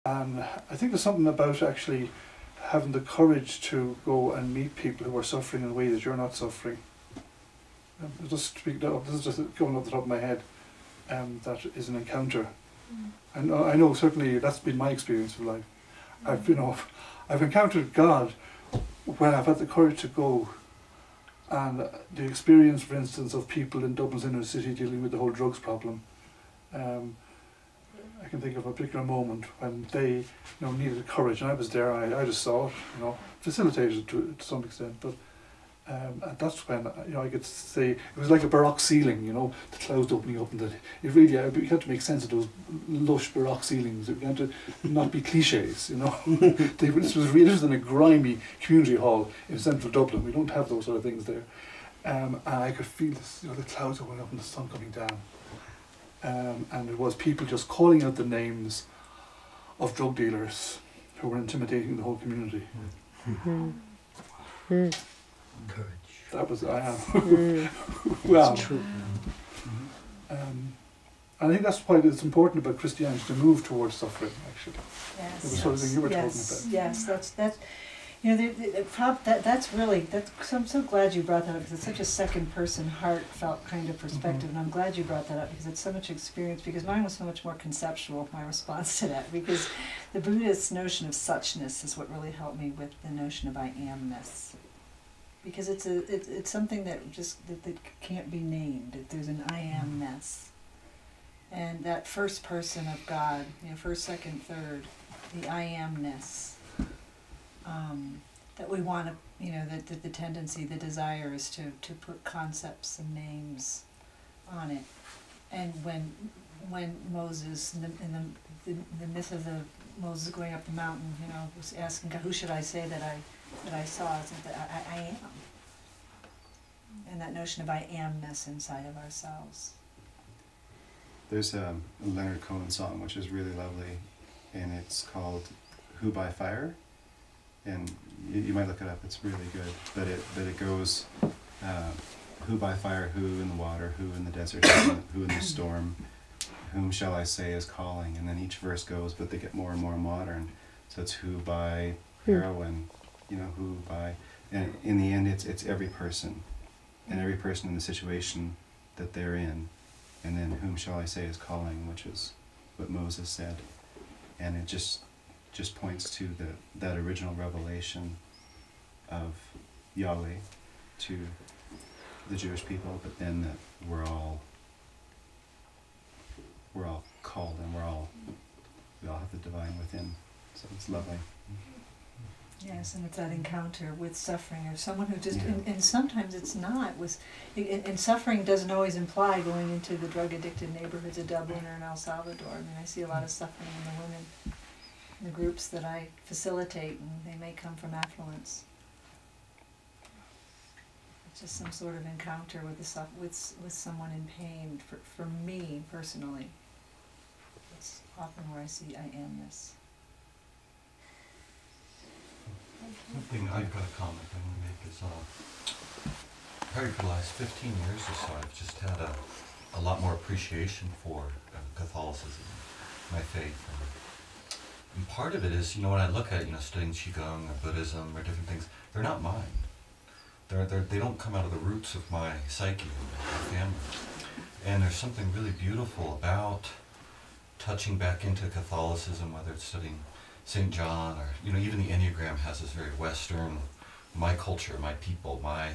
And I think there's something about actually having the courage to go and meet people who are suffering in a way that you're not suffering. Just speak up, this is just going off the top of my head. That is an encounter. And I know certainly that's been my experience of life. I've encountered God when I've had the courage to go, and the experience, for instance, of people in Dublin's inner city dealing with the whole drugs problem. I can think of a particular moment when they needed courage, and I was there, and I just saw it, facilitated to some extent, but and that's when I could say it was like a Baroque ceiling, the clouds opening up, and that it really you had to make sense of those lush Baroque ceilings. You had to not be cliches, This was in a grimy community hall in central Dublin. We don't have those sort of things there, and I could feel this, the clouds opening up and the sun coming down. And it was people just calling out the names of drug dealers who were intimidating the whole community. Courage. That was I am. Well, true. And I think that's why it's important about Christianity to move towards suffering. Actually, yes, the sort of thing you were talking about. Yes, that's. That's really, I'm so glad you brought that up, because it's such a second-person, heartfelt kind of perspective, and I'm glad you brought that up, because it's so much experience, because mine was so much more conceptual, my response to that, because the Buddhist notion of suchness is what really helped me with the notion of I amness, because it's something that that can't be named. There's an I amness, and that first person of God, first, second, third, the I amness. That we want to, that the tendency, the desire is to put concepts and names on it. And when Moses, in the myth of Moses going up the mountain, was asking God, who should I say that I saw? It's like I am. And that notion of I amness inside of ourselves. There's a Leonard Cohen song which is really lovely, and it's called "Who by Fire." And you might look it up, it's really good, but it goes, who by fire, who in the water, who in the desert, who in the storm, whom shall I say is calling, and then each verse goes, but they get more and more modern, so it's who by heroin, who by, and in the end it's every person, and every person in the situation that they're in, and then whom shall I say is calling, which is what Moses said, and it just points to that original revelation of Yahweh to the Jewish people, but then that we're all called, and we all have the divine within. So it's lovely. Yes, and it's that encounter with suffering, or someone who just, and sometimes it's not, and suffering doesn't always imply going into the drug-addicted neighborhoods of Dublin or in El Salvador. I mean, I see a lot of suffering in the women, the groups that I facilitate, and they may come from affluence. It's just some sort of encounter with someone in pain. For me personally, it's often where I see I amness. One thing I've got a comment I want to make is, probably for the last 15 years or so, I've just had a lot more appreciation for Catholicism, my faith. And part of it is, when I look at, studying Qigong or Buddhism or different things, they're not mine. They don't come out of the roots of my psyche and my family. And there's something really beautiful about touching back into Catholicism, whether it's studying St. John or, even the Enneagram has this very Western, my culture, my people, my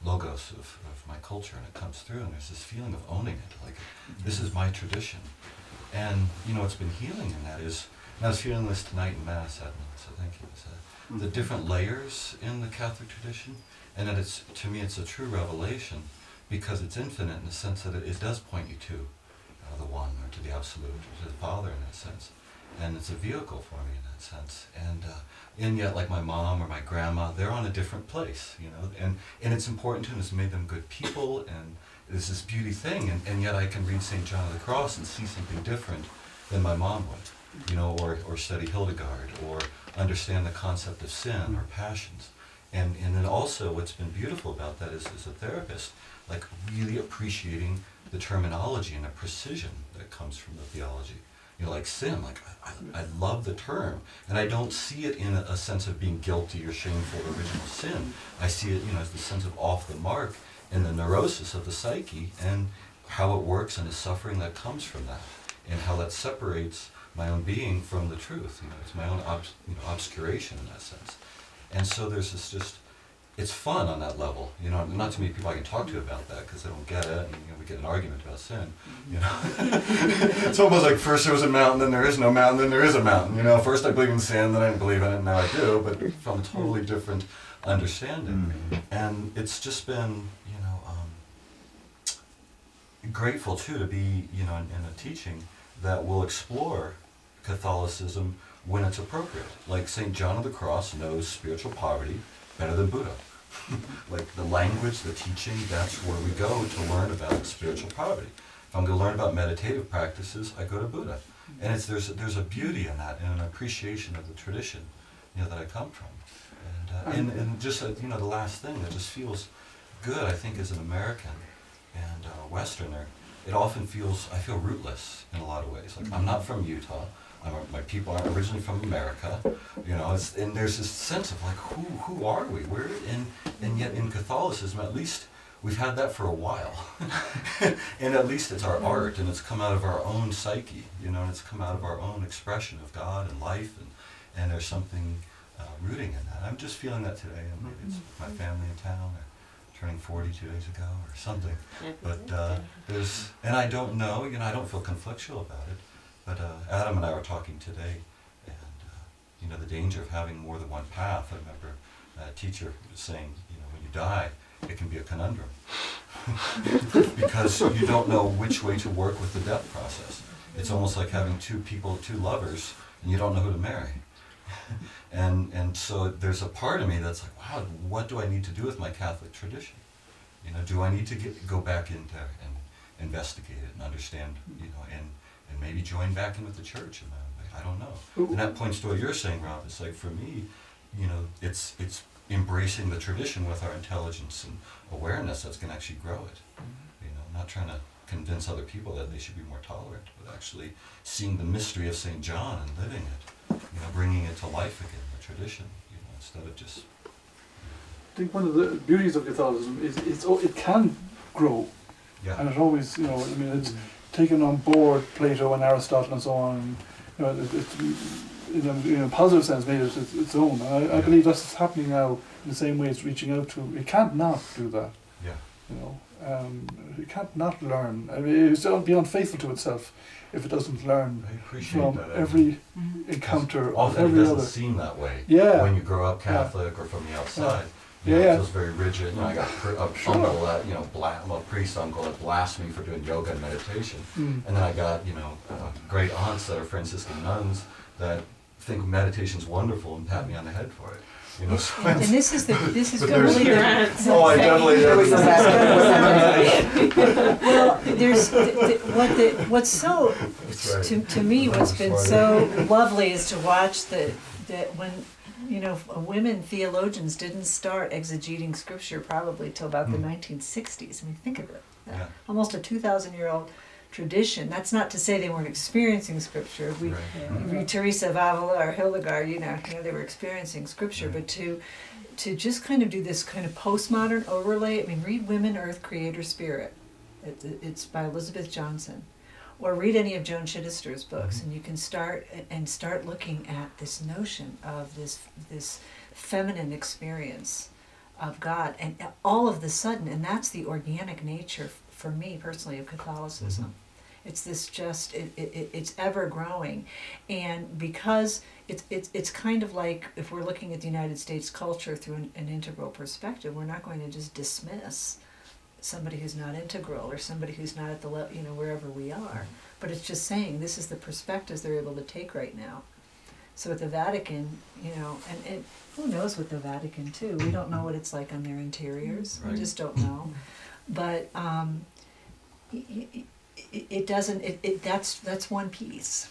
logos of my culture, and it comes through, and there's this feeling of owning it, like this is my tradition. And, what's been healing in that is, and I was feeling this tonight in Mass, Edmund, so thank you. The different layers in the Catholic tradition, and that to me, it's a true revelation because it's infinite in the sense that it does point you to the One, or to the Absolute, or to the Father in that sense. And it's a vehicle for me in that sense. And yet, like my mom or my grandma, they're on a different place, and it's important to them. It's made them good people, and it's this beauty thing, and yet I can read St. John of the Cross and see something different than my mom would, or study Hildegard, or understand the concept of sin or passions. And then also what's been beautiful about that is, as a therapist, like really appreciating the terminology and the precision that comes from the theology. like sin. Like I love the term, and I don't see it in a sense of being guilty or shameful of original sin. I see it, as the sense of off the mark and the neurosis of the psyche and how it works and the suffering that comes from that, and how that separates my own being from the truth. It's my own obscuration in that sense. And so there's this just, it's fun on that level. Not too many people I can talk to about that because they don't get it, and we get an argument about sin. It's almost like first there was a mountain, then there is no mountain, then there is a mountain. First I believe in sin, then I didn't believe in it, now I do, but from a totally different understanding. And it's just been, grateful too to be, in a teaching that will explore Catholicism when it's appropriate. Like St. John of the Cross knows spiritual poverty better than Buddha. Like the language, the teaching, that's where we go to learn about spiritual poverty. If I'm going to learn about meditative practices, I go to Buddha. And there's a beauty in that and an appreciation of the tradition, that I come from. And just, the last thing that just feels good, I think, as an American and Westerner, it often I feel rootless in a lot of ways. Like I'm not from Utah. My people aren't originally from America, and there's this sense of like, who are we? And yet in Catholicism, at least we've had that for a while, and at least it's our art, and it's come out of our own psyche, and it's come out of our own expression of God and life, and there's something rooting in that. I'm just feeling that today, and maybe it's my family in town, or turning 40 2 days ago, or something. But and I don't know, I don't feel conflictual about it. But Adam and I were talking today, and the danger of having more than one path. I remember a teacher saying, when you die, it can be a conundrum because you don't know which way to work with the death process. It's almost like having two lovers, and you don't know who to marry. And so there's a part of me that's like, wow, what do I need to do with my Catholic tradition? Do I need to go back into and investigate it and understand, and maybe join back in with the church in my own way? I don't know. And that points to what you're saying, Rob. It's like, for me, it's embracing the tradition with our intelligence and awareness that's going to actually grow it. Not trying to convince other people that they should be more tolerant, but actually seeing the mystery of St. John and living it, bringing it to life again, the tradition, instead of just... I think one of the beauties of Catholicism is it can grow. Yeah. And it always, it's taken on board Plato and Aristotle and so on. It's in a positive sense made it its own. And I believe that's happening now in the same way it's reaching out to. It can't not do that. Yeah. It can't not learn. I mean, it's be unfaithful to itself if it doesn't learn from every encounter of often every it doesn't other. seem that way Yeah. when you grow up Catholic or from the outside. Yeah. It feels very rigid. I got a uncle that, a priest uncle that blasted me for doing yoga and meditation. And then I got, great aunts that are Franciscan nuns that think meditation's wonderful and pat me on the head for it. So And this is but totally there's- Oh, I definitely Well, what's so That's right. to me, what's been so lovely is to watch that when women theologians didn't start exegeting scripture probably till about the 1960s. I mean, think of it. Yeah. Almost a 2,000-year-old tradition. That's not to say they weren't experiencing scripture. We read Teresa of Avila or Hildegard, they were experiencing scripture, but to just kind of do this kind of postmodern overlay. I mean, read Women, Earth, Creator, Spirit. It's by Elizabeth Johnson. Or read any of Joan Chittister's books, and you can start looking at this notion of this feminine experience of God, and all of the sudden, and that's the organic nature for me personally of Catholicism. It's this it's ever growing, and because it's kind of like if we're looking at the United States culture through an integral perspective, we're not going to just dismiss somebody who's not integral or somebody who's not at the level, wherever we are. But it's just saying this is the perspectives they're able to take right now. So at the Vatican, and who knows with the Vatican too? We don't know what it's like on their interiors. Right. We just don't know. But it doesn't. That's one piece.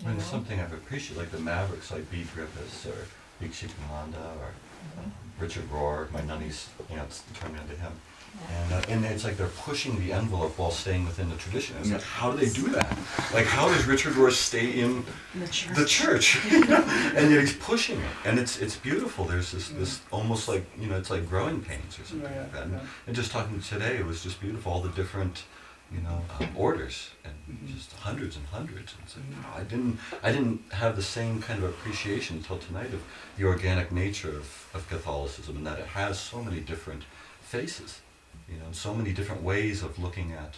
And it's something I've appreciated, like the Mavericks, like B. Griffiths or Big Shikamanda or Richard Rohr. My nunnies, turned into him. And it's like they're pushing the envelope while staying within the tradition. It's like, how do they do that? Like, how does Richard Rohr stay in the church? And yet he's pushing it, and it's beautiful. There's this almost like, it's like growing pains or something like that. And just talking today, it was just beautiful. All the different, orders, and just hundreds and hundreds. And so, I didn't have the same kind of appreciation until tonight of the organic nature of Catholicism, and that it has so many different faces. And so many different ways of looking at,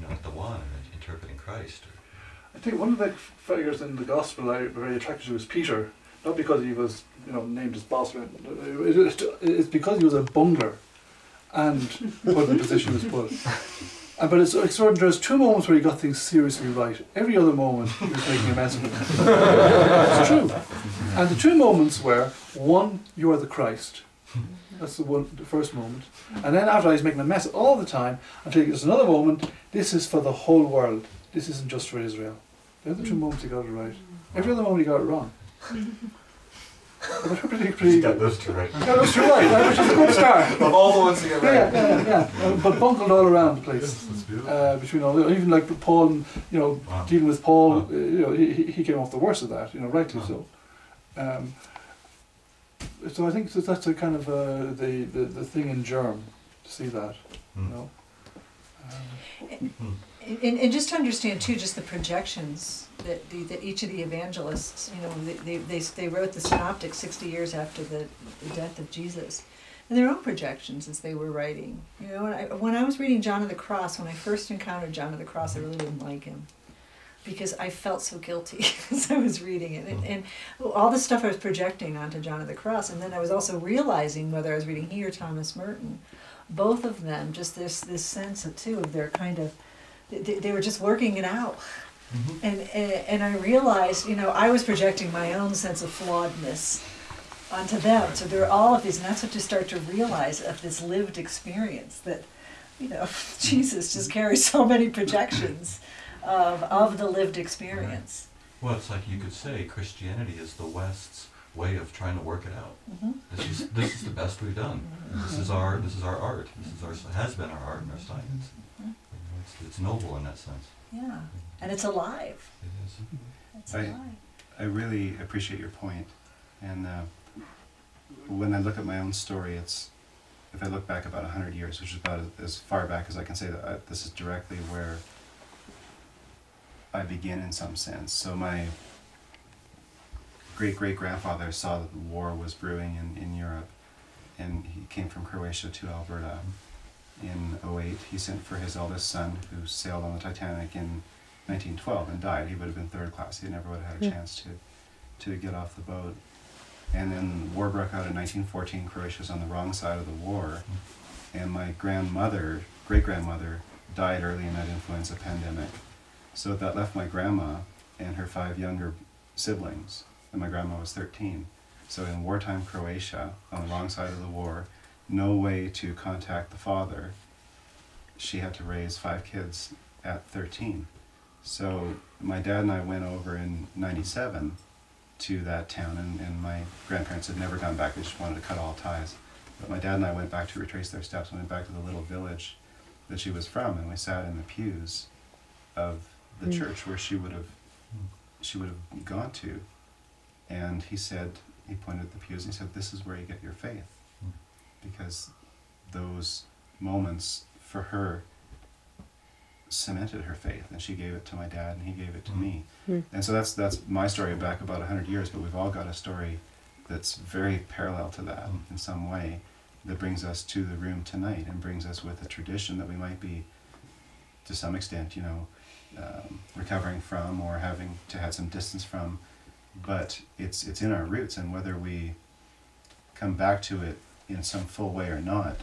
at the one and interpreting Christ. I think one of the figures in the Gospel I very attracted to was Peter, not because he was, named as boss, it's because he was a bungler and put in the position he was put. But it's extraordinary. There's 2 moments where he got things seriously right. Every other moment he was making a mess of it. It's true. And the 2 moments were, one, you are the Christ. That's the first moment. And then after he's making a mess all the time, until there's another moment, this is for the whole world. This isn't just for Israel. The other 2 moments he got it right. Every other moment he got it wrong. But He's got those 2 right. Got those 2 right, which is a good start. Of all the ones he got right. Yeah. But bungled all around the place. That's beautiful. Between all, even like Paul, dealing with Paul, he came off the worst of that, rightly so. So I think that's a kind of the thing in germ, to see that, And just to understand too, just the projections that each of the evangelists, they wrote the synoptics 60 years after the death of Jesus, and their own projections as they were writing. When I was reading John of the Cross, when I first encountered John of the Cross, I really didn't like him, because I felt so guilty as I was reading it. And all the stuff I was projecting onto John of the Cross, and then I was also realizing, whether I was reading he or Thomas Merton, both of them, just this sense of their kind of, they were just working it out. And I realized, I was projecting my own sense of flawedness onto them. So there are all of these, and that's what you start to realize of this lived experience, that, Jesus just carries so many projections of the lived experience. Well, it's like you could say Christianity is the West's way of trying to work it out. This is the best we've done. This is our art. This has been our art and our science. It's noble in that sense. Yeah, and it's alive. It is. It's alive. I really appreciate your point, and when I look at my own story, if I look back about 100 years, which is about as far back as I can say that this is directly where I begin in some sense. So my great-great-grandfather saw that the war was brewing in Europe, and he came from Croatia to Alberta. In 2008, he sent for his eldest son, who sailed on the Titanic in 1912 and died. He would have been 3rd class. He never would have had a chance to get off the boat. And then the war broke out in 1914. Croatia was on the wrong side of the war. And my great-grandmother, died early in that influenza pandemic. So that left my grandma and her 5 younger siblings, and my grandma was 13. So in wartime Croatia, on the wrong side of the war, no way to contact the father. She had to raise 5 kids at 13. So my dad and I went over in '97 to that town, and my grandparents had never gone back. They just wanted to cut all ties. But my dad and I went back to retrace their steps, and went back to the little village that she was from, and we sat in the pews of the church where she would have gone to. And he pointed at the pews and he said, "This is where you get your faith." Because those moments for her cemented her faith, and she gave it to my dad, and he gave it to me. And so that's my story back about 100 years, but we've all got a story that's very parallel to that in some way, that brings us to the room tonight, and brings us with a tradition that we might be, to some extent, recovering from, or having to have some distance from, but it's in our roots, and whether we come back to it in some full way or not,